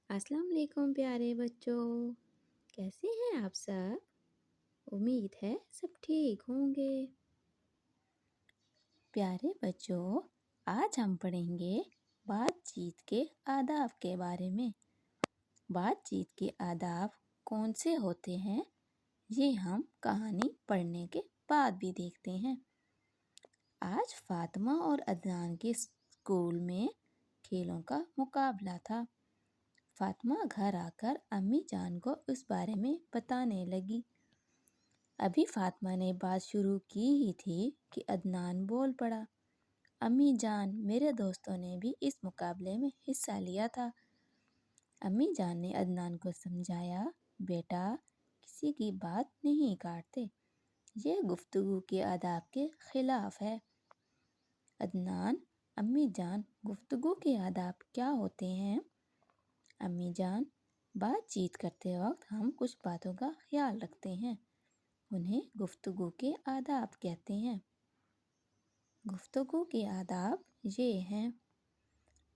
अस्सलाम वालेकुम प्यारे बच्चों। कैसे हैं आप सब? उम्मीद है सब ठीक होंगे। प्यारे बच्चों, आज हम पढ़ेंगे बातचीत के आदाब के बारे में। बातचीत के आदाब कौन से होते हैं, ये हम कहानी पढ़ने के बाद भी देखते हैं। आज फातिमा और अदनान के स्कूल में खेलों का मुकाबला था। फातिमा घर आकर अम्मी जान को उस बारे में बताने लगी। अभी फातिमा ने बात शुरू की ही थी कि अदनान बोल पड़ा। अम्मी जान, मेरे दोस्तों ने भी इस मुकाबले में हिस्सा लिया था। अम्मी जान ने अदनान को समझाया, बेटा, किसी की बात नहीं काटते, ये गुफ्तगू के आदाब के खिलाफ है। अदनान, अम्मी जान, गुफ्तगू के आदाब क्या होते हैं? अम्मी जान, बातचीत करते वक्त हम कुछ बातों का ख्याल रखते हैं, उन्हें गुफ्तगू के आदाब कहते हैं। गुफ्तगू के आदाब ये हैं: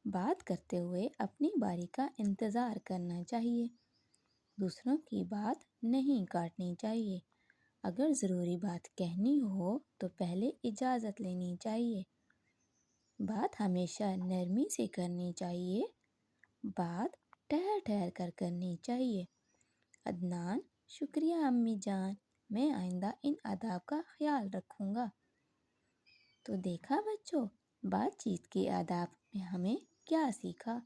बात करते हुए अपनी बारी का इंतज़ार करना चाहिए, दूसरों की बात नहीं काटनी चाहिए, अगर ज़रूरी बात कहनी हो तो पहले इजाज़त लेनी चाहिए, बात हमेशा नरमी से करनी चाहिए, बात ठहर ठहर कर करनी चाहिए। अदनान, शुक्रिया अम्मी जान, मैं आइंदा इन आदाब का ख्याल रखूँगा। तो देखा बच्चों, बातचीत के आदाब में हमें क्या सीखा?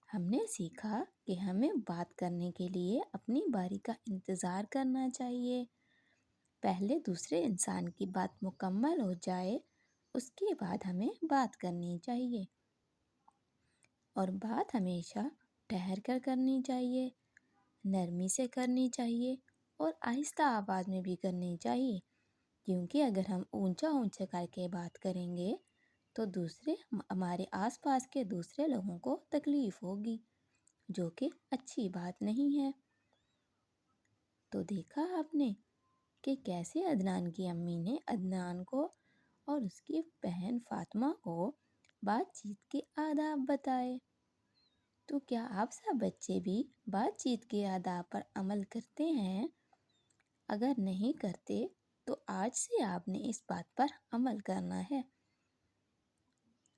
हमने सीखा कि हमें बात करने के लिए अपनी बारी का इंतज़ार करना चाहिए। पहले दूसरे इंसान की बात मुकम्मल हो जाए, उसके बाद हमें बात करनी चाहिए। और बात हमेशा ठहर कर करनी चाहिए, नरमी से करनी चाहिए और आहिस्ता आवाज़ में भी करनी चाहिए, क्योंकि अगर हम ऊंचा ऊंचा करके बात करेंगे तो हमारे आसपास के दूसरे लोगों को तकलीफ़ होगी, जो कि अच्छी बात नहीं है। तो देखा आपने कि कैसे अदनान की अम्मी ने अदनान को और उसकी बहन फातिमा को बातचीत के आदाब बताए। तो क्या आप सब बच्चे भी बातचीत के आदाब पर अमल करते हैं? अगर नहीं करते तो आज से आपने इस बात पर अमल करना है।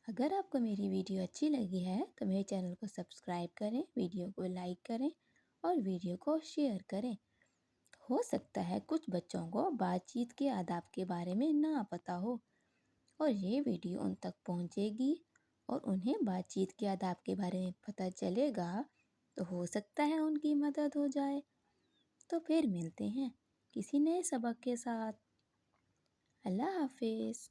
अगर आपको मेरी वीडियो अच्छी लगी है तो मेरे चैनल को सब्सक्राइब करें, वीडियो को लाइक करें और वीडियो को शेयर करें। हो सकता है कुछ बच्चों को बातचीत के आदाब के बारे में ना पता हो और ये वीडियो उन तक पहुंचेगी और उन्हें बातचीत के आदाब के बारे में पता चलेगा, तो हो सकता है उनकी मदद हो जाए। तो फिर मिलते हैं किसी नए सबक के साथ। अल्लाह हाफिज़।